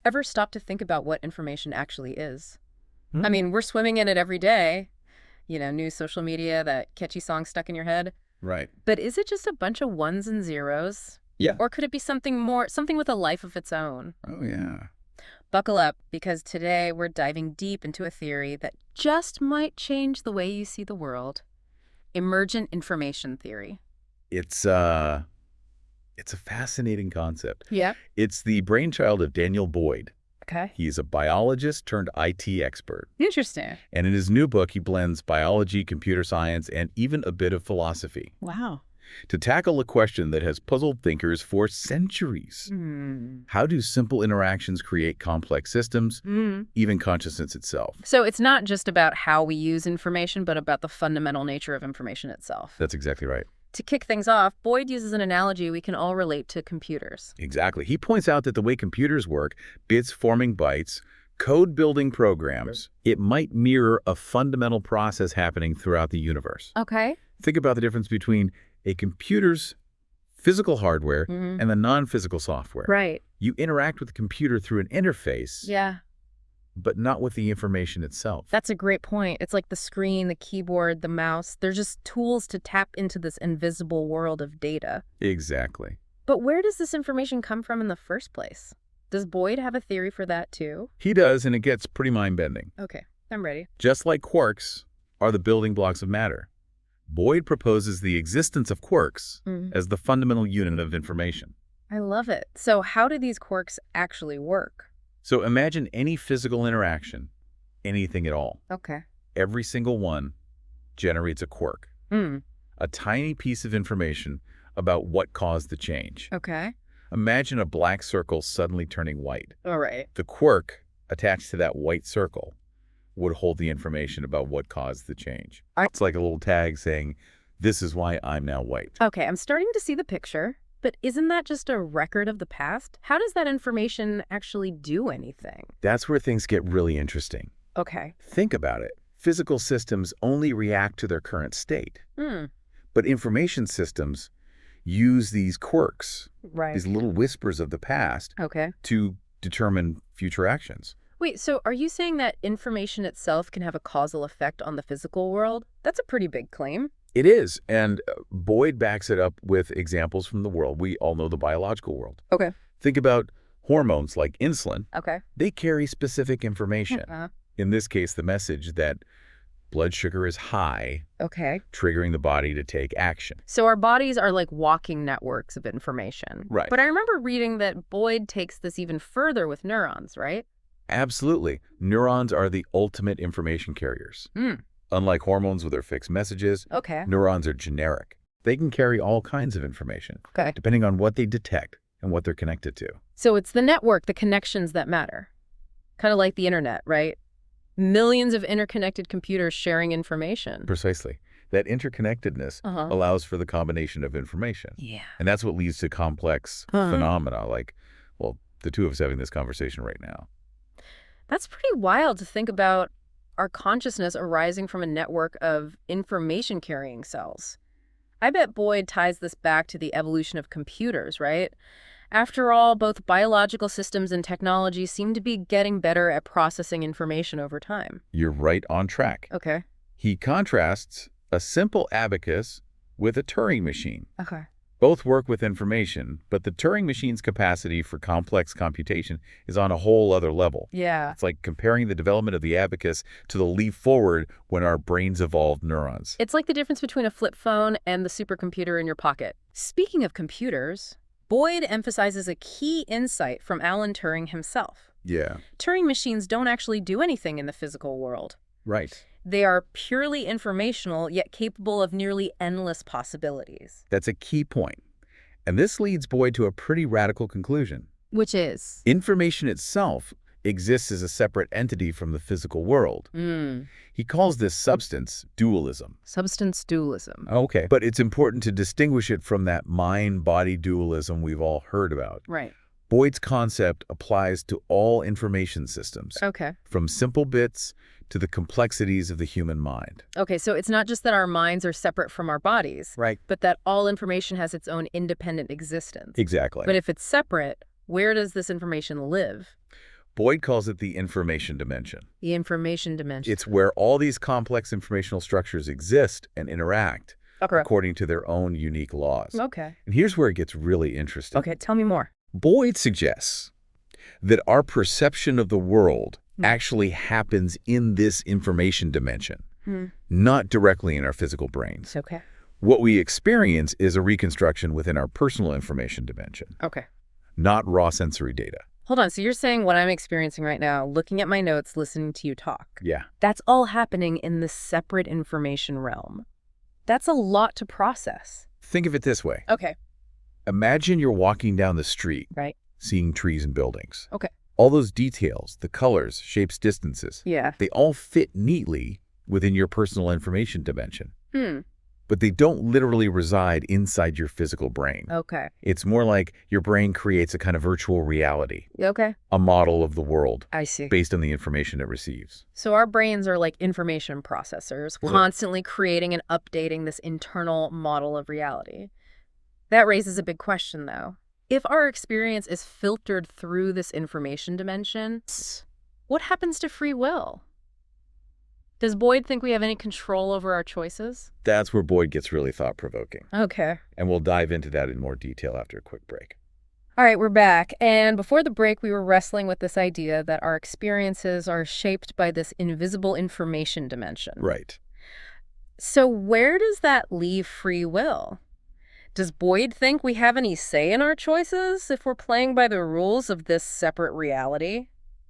ever stop to think about what information actually is? Hmm? I mean, we're swimming in it every day. New social media, that catchy song stuck in your head. Right. But is it just a bunch of ones and zeros? Yeah. Or could it be something more, something with a life of its own? Oh, yeah. Buckle up, because today we're diving deep into a theory that just might change the way you see the world. Emergent Information Theory. It's a fascinating concept. Yeah. It's the brainchild of Daniel Boyd. Okay. He's a biologist turned IT expert. Interesting. And in his new book, he blends biology, computer science, and even a bit of philosophy Wow. to tackle a question that has puzzled thinkers for centuries. How do simple interactions create complex systems, even consciousness itself? So it's not just about how we use information, but about the fundamental nature of information itself. That's exactly right. To kick things off, Boyd uses an analogy we can all relate to computers. Exactly. He points out that the way computers work, bits forming bytes, code building programs, it might mirror a fundamental process happening throughout the universe. Okay. Think about the difference between a computer's physical hardware and the non-physical software. Right. You interact with the computer through an interface, Yeah. but not with the information itself. That's a great point. It's like the screen, the keyboard, the mouse. They're just tools to tap into this invisible world of data. Exactly. But where does this information come from in the first place? Does Boyd have a theory for that too? He does, and it gets pretty mind-bending. Okay, I'm ready. Just like quarks are the building blocks of matter, Boyd proposes the existence of quarks as the fundamental unit of information. I love it. So how do these quarks actually work? So imagine any physical interaction, anything at all. Okay. Every single one generates a quark, a tiny piece of information about what caused the change. Okay. Imagine a black circle suddenly turning white. All right. The quark attached to that white circle would hold the information about what caused the change. It's like a little tag saying, this is why I'm now white. Okay, I'm starting to see the picture. But isn't that just a record of the past? How does that information actually do anything? That's where things get really interesting. Okay. Think about it. Physical systems only react to their current state. But information systems use these quirks, Right. these little whispers of the past, Okay. to determine future actions. Wait, so are you saying that information itself can have a causal effect on the physical world? That's a pretty big claim. It is, and Boyd backs it up with examples from the world. We all know the biological world. Okay. Think about hormones like insulin. Okay. They carry specific information. In this case, the message that blood sugar is high, Okay. triggering the body to take action. So our bodies are like walking networks of information. Right. But I remember reading that Boyd takes this even further with neurons, right? Absolutely. Neurons are the ultimate information carriers. Unlike hormones with their fixed messages, Okay. neurons are generic. They can carry all kinds of information, Okay. depending on what they detect and what they're connected to. So it's the network, the connections that matter. Kind of like the internet, right? Millions of interconnected computers sharing information. Precisely. That interconnectedness allows for the combination of information. Yeah. And that's what leads to complex phenomena like, well, the two of us having this conversation right now. That's pretty wild to think about our consciousness arising from a network of information-carrying cells. I bet Boyd ties this back to the evolution of computers, right? After all, both biological systems and technology seem to be getting better at processing information over time. You're right on track. Okay. He contrasts a simple abacus with a Turing machine. Okay. Both work with information, but the Turing machine's capacity for complex computation is on a whole other level. Yeah. It's like comparing the development of the abacus to the leap forward when our brains evolved neurons. It's like the difference between a flip phone and the supercomputer in your pocket. Speaking of computers, Boyd emphasizes a key insight from Alan Turing himself. Yeah. Turing machines don't actually do anything in the physical world. Right. They are purely informational, yet capable of nearly endless possibilities. That's a key point. And this leads Boyd to a pretty radical conclusion. Which is? Information itself exists as a separate entity from the physical world. He calls this substance dualism. Substance dualism. Okay. But it's important to distinguish it from that mind-body dualism we've all heard about. Right. Boyd's concept applies to all information systems, Okay. from simple bits to the complexities of the human mind. Okay, so it's not just that our minds are separate from our bodies, Right. but that all information has its own independent existence. Exactly. But if it's separate, where does this information live? Boyd calls it the information dimension. The information dimension. It's where all these complex informational structures exist and interact Okay. according to their own unique laws. Okay. And here's where it gets really interesting. Okay, tell me more. Boyd suggests that our perception of the world actually happens in this information dimension, not directly in our physical brains. Okay. What we experience is a reconstruction within our personal information dimension, Okay. not raw sensory data. Hold on, so you're saying what I'm experiencing right now, looking at my notes, listening to you talk, Yeah. that's all happening in the separate information realm. That's a lot to process. Think of it this way. Okay. Imagine you're walking down the street, Right. seeing trees and buildings. Okay. All those details, the colors, shapes, distances, Yeah. they all fit neatly within your personal information dimension. Hmm. But they don't literally reside inside your physical brain. Okay. It's more like your brain creates a kind of virtual reality, Okay. a model of the world I see. based on the information it receives. So our brains are like information processors, Sure. constantly creating and updating this internal model of reality. That raises a big question, though. If our experience is filtered through this information dimension, what happens to free will? Does Boyd think we have any control over our choices? That's where Boyd gets really thought-provoking. Okay. And we'll dive into that in more detail after a quick break. All right, we're back. And before the break, we were wrestling with this idea that our experiences are shaped by this invisible information dimension. Right. So where does that leave free will? Does Boyd think we have any say in our choices if we're playing by the rules of this separate reality?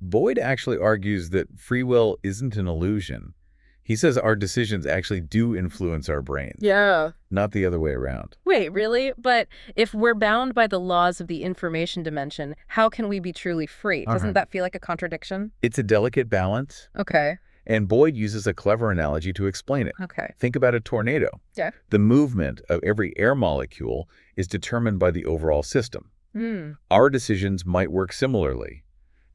Boyd actually argues that free will isn't an illusion. He says our decisions actually do influence our brains, Yeah. not the other way around. Wait, really? But if we're bound by the laws of the information dimension, how can we be truly free? Doesn't that feel like a contradiction? It's a delicate balance, Okay. and Boyd uses a clever analogy to explain it. Okay. Think about a tornado. Yeah. The movement of every air molecule is determined by the overall system. Hmm. Our decisions might work similarly.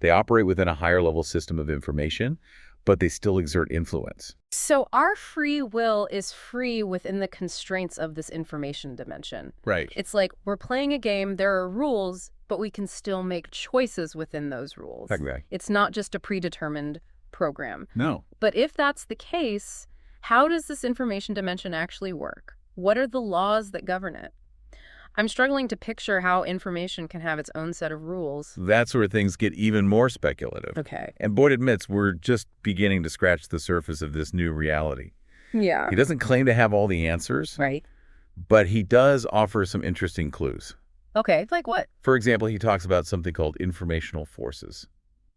They operate within a higher level system of information, but they still exert influence. So our free will is free within the constraints of this information dimension. Right. It's like we're playing a game, there are rules, but we can still make choices within those rules. Exactly. It's not just a predetermined program. No. But if that's the case, how does this information dimension actually work? What are the laws that govern it? I'm struggling to picture how information can have its own set of rules. That's where things get even more speculative. Okay. And Boyd admits we're just beginning to scratch the surface of this new reality. Yeah. He doesn't claim to have all the answers, Right. but he does offer some interesting clues. Okay, like what? For example, he talks about something called informational forces.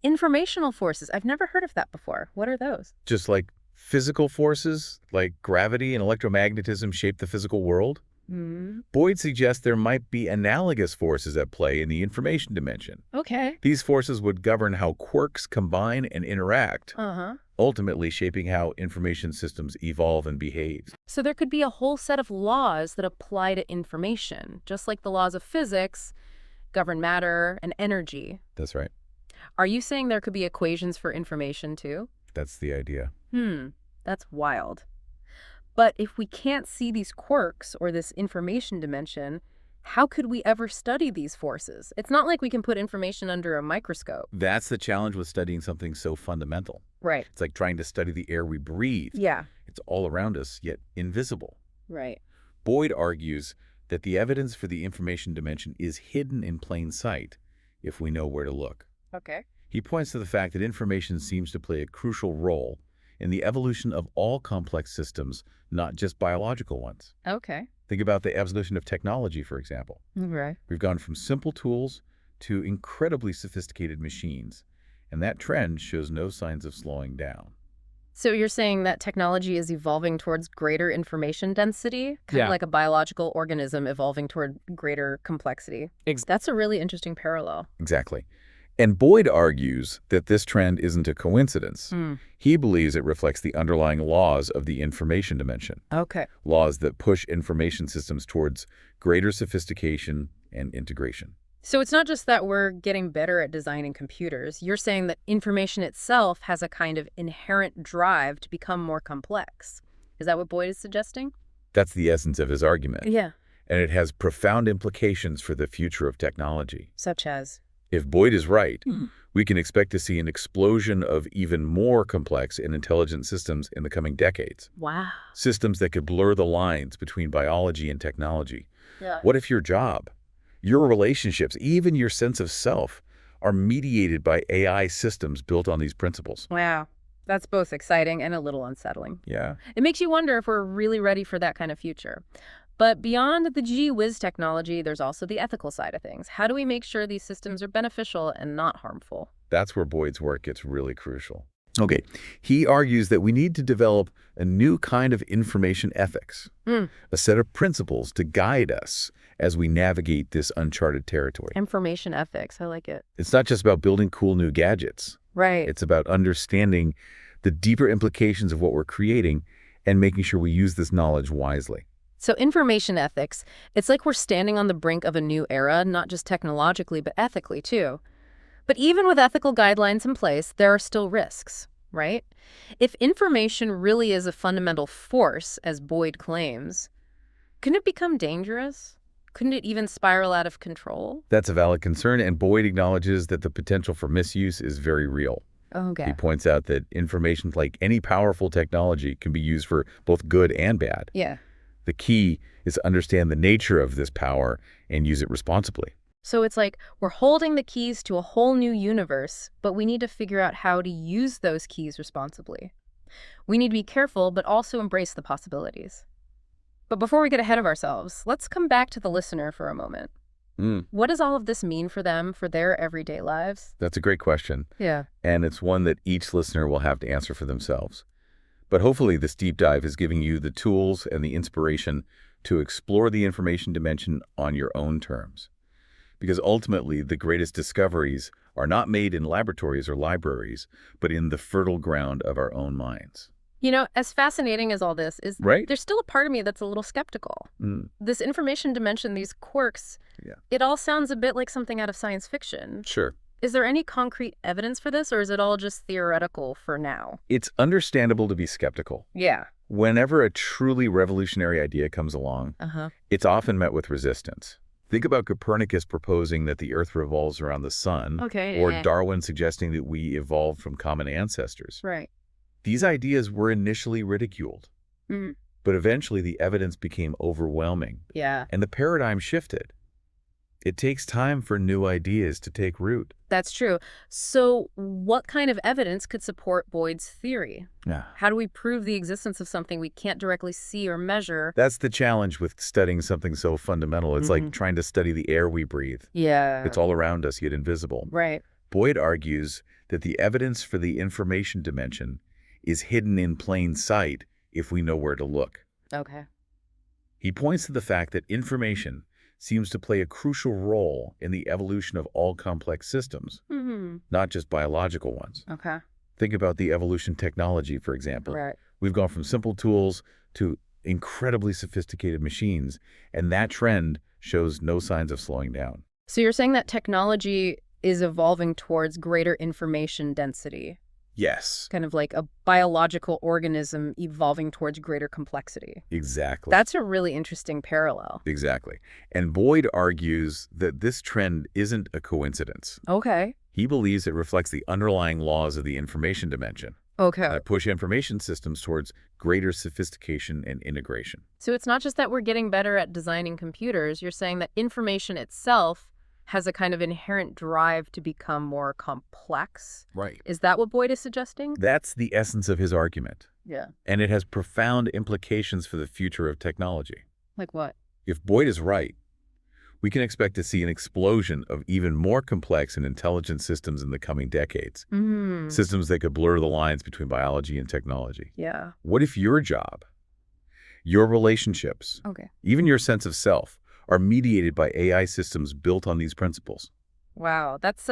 Informational forces. I've never heard of that before. What are those? Just like physical forces, like gravity and electromagnetism shape the physical world, Hmm. Boyd suggests there might be analogous forces at play in the information dimension. Okay. These forces would govern how quirks combine and interact, Uh-huh. ultimately shaping how information systems evolve and behave. So there could be a whole set of laws that apply to information, just like the laws of physics govern matter and energy. That's right. Are you saying there could be equations for information too? That's the idea. That's wild. But if we can't see these quirks or this information dimension, how could we ever study these forces? It's not like we can put information under a microscope. That's the challenge with studying something so fundamental. Right. It's like trying to study the air we breathe. Yeah. It's all around us, yet invisible. Right. Boyd argues that the evidence for the information dimension is hidden in plain sight if we know where to look. Okay. He points to the fact that information seems to play a crucial role in the evolution of all complex systems, not just biological ones. Okay. Think about the evolution of technology, for example. Right. We've gone from simple tools to incredibly sophisticated machines, and that trend shows no signs of slowing down. So you're saying that technology is evolving towards greater information density? Kind Yeah. of like a biological organism evolving toward greater complexity. That's a really interesting parallel. Exactly. And Boyd argues that this trend isn't a coincidence. He believes it reflects the underlying laws of the information dimension, Okay. laws that push information systems towards greater sophistication and integration. So it's not just that we're getting better at designing computers. You're saying that information itself has a kind of inherent drive to become more complex. Is that what Boyd is suggesting? That's the essence of his argument. Yeah. And it has profound implications for the future of technology. Such as? If Boyd is right, We can expect to see an explosion of even more complex and intelligent systems in the coming decades. Wow. Systems that could blur the lines between biology and technology. Yeah. What if your job, your relationships, even your sense of self are mediated by AI systems built on these principles? Wow. That's both exciting and a little unsettling. Yeah. It makes you wonder if we're really ready for that kind of future. But beyond the gee whiz technology, there's also the ethical side of things. How do we make sure these systems are beneficial and not harmful? That's where Boyd's work gets really crucial. Okay, he argues that we need to develop a new kind of information ethics, a set of principles to guide us as we navigate this uncharted territory. Information ethics. I like it. It's not just about building cool new gadgets. Right. It's about understanding the deeper implications of what we're creating and making sure we use this knowledge wisely. So information ethics, it's like we're standing on the brink of a new era, not just technologically, but ethically too. But even with ethical guidelines in place, there are still risks, right? If information really is a fundamental force, as Boyd claims, couldn't it become dangerous? Couldn't it even spiral out of control? That's a valid concern, and Boyd acknowledges that the potential for misuse is very real. Okay. He points out that information, like any powerful technology, can be used for both good and bad. Yeah. The key is to understand the nature of this power and use it responsibly. So it's like we're holding the keys to a whole new universe, but we need to figure out how to use those keys responsibly. We need to be careful, but also embrace the possibilities. But before we get ahead of ourselves, let's come back to the listener for a moment. What does all of this mean for them, for their everyday lives? That's a great question. Yeah. And it's one that each listener will have to answer for themselves. But hopefully this deep dive is giving you the tools and the inspiration to explore the information dimension on your own terms. Because ultimately, the greatest discoveries are not made in laboratories or libraries, but in the fertile ground of our own minds. You know, as fascinating as all this is, Right? there's still a part of me that's a little skeptical. This information dimension, these quirks, Yeah. it all sounds a bit like something out of science fiction. Sure. Is there any concrete evidence for this, or is it all just theoretical for now? It's understandable to be skeptical. Yeah. Whenever a truly revolutionary idea comes along, it's often met with resistance. Think about Copernicus proposing that the Earth revolves around the sun, Okay. or Darwin suggesting that we evolved from common ancestors. Right. These ideas were initially ridiculed, but eventually the evidence became overwhelming, Yeah. and the paradigm shifted. It takes time for new ideas to take root. That's true. So what kind of evidence could support Boyd's theory? Yeah. How do we prove the existence of something we can't directly see or measure? That's the challenge with studying something so fundamental. It's like trying to study the air we breathe. Yeah. It's all around us, yet invisible. Right. Boyd argues that the evidence for the information dimension is hidden in plain sight if we know where to look. Okay. He points to the fact that information seems to play a crucial role in the evolution of all complex systems, not just biological ones. Okay. Think about the evolution technology, for example. Right. We've gone from simple tools to incredibly sophisticated machines, and that trend shows no signs of slowing down. So you're saying that technology is evolving towards greater information density, Yes, kind of like a biological organism evolving towards greater complexity. exactly. That's a really interesting parallel. Exactly. And Boyd argues that this trend isn't a coincidence. Okay. He believes it reflects the underlying laws of the information dimension Okay. that push information systems towards greater sophistication and integration. So it's not just that we're getting better at designing computers. You're saying that information itself has a kind of inherent drive to become more complex. Right. Is that what Boyd is suggesting? That's the essence of his argument. Yeah. And it has profound implications for the future of technology. Like what? If Boyd is right, we can expect to see an explosion of even more complex and intelligent systems in the coming decades. Systems that could blur the lines between biology and technology. Yeah. What if your job, your relationships, Okay. even your sense of self, are mediated by AI systems built on these principles? Wow, that's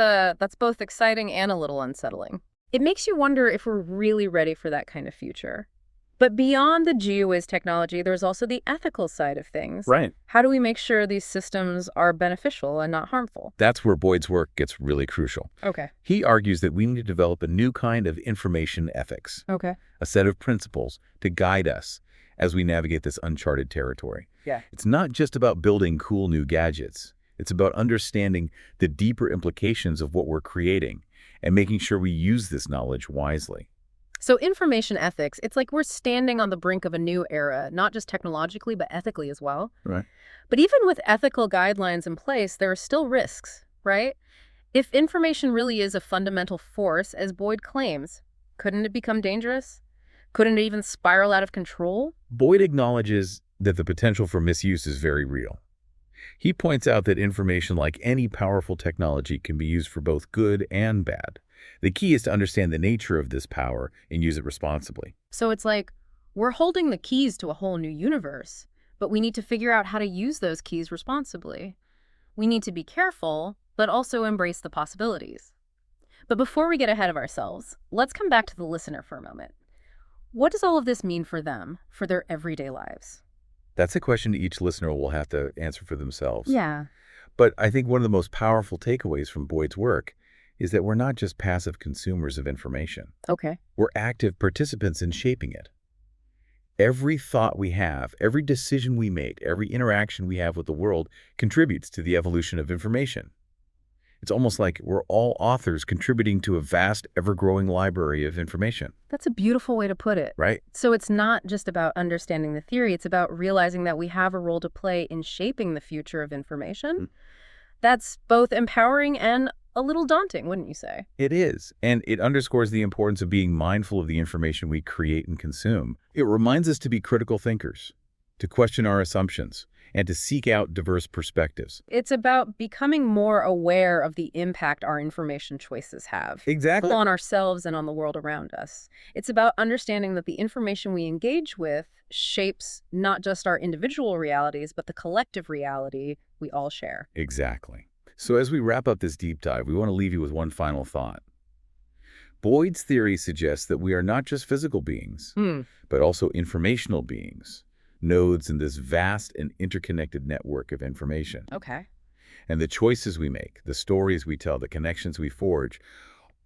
both exciting and a little unsettling. It makes you wonder if we're really ready for that kind of future. But beyond the GeoWiz technology, there's also the ethical side of things. Right. How do we make sure these systems are beneficial and not harmful? That's where Boyd's work gets really crucial. Okay. He argues that we need to develop a new kind of information ethics, Okay. a set of principles to guide us as we navigate this uncharted territory. Yeah. It's not just about building cool new gadgets. It's about understanding the deeper implications of what we're creating and making sure we use this knowledge wisely. So information ethics, it's like we're standing on the brink of a new era, not just technologically, but ethically as well. Right. But even with ethical guidelines in place, there are still risks, right? If information really is a fundamental force, as Boyd claims, couldn't it become dangerous? Couldn't it even spiral out of control? Boyd acknowledges that the potential for misuse is very real. He points out that information, like any powerful technology, can be used for both good and bad. The key is to understand the nature of this power and use it responsibly. So it's like we're holding the keys to a whole new universe, but we need to figure out how to use those keys responsibly. We need to be careful, but also embrace the possibilities. But before we get ahead of ourselves, let's come back to the listener for a moment. What does all of this mean for them, for their everyday lives? That's a question each listener will have to answer for themselves. Yeah. But I think one of the most powerful takeaways from Boyd's work is that we're not just passive consumers of information. Okay. We're active participants in shaping it. Every thought we have, every decision we make, every interaction we have with the world contributes to the evolution of information. It's almost like we're all authors contributing to a vast, ever-growing library of information. That's a beautiful way to put it. Right? So it's not just about understanding the theory, it's about realizing that we have a role to play in shaping the future of information. That's both empowering and a little daunting, wouldn't you say? It is, and it underscores the importance of being mindful of the information we create and consume. It reminds us to be critical thinkers, to question our assumptions, and to seek out diverse perspectives. It's about becoming more aware of the impact our information choices have. Exactly. On ourselves and on the world around us. It's about understanding that the information we engage with shapes not just our individual realities, but the collective reality we all share. Exactly. So as we wrap up this deep dive, we want to leave you with one final thought. Boyd's theory suggests that we are not just physical beings, but also informational beings, nodes in this vast and interconnected network of information. Okay. And the choices we make, the stories we tell, the connections we forge,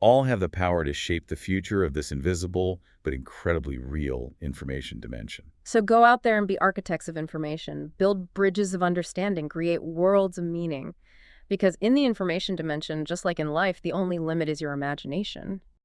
all have the power to shape the future of this invisible but incredibly real information dimension. So go out there and be architects of information, build bridges of understanding, create worlds of meaning. Because in the information dimension, just like in life, the only limit is your imagination.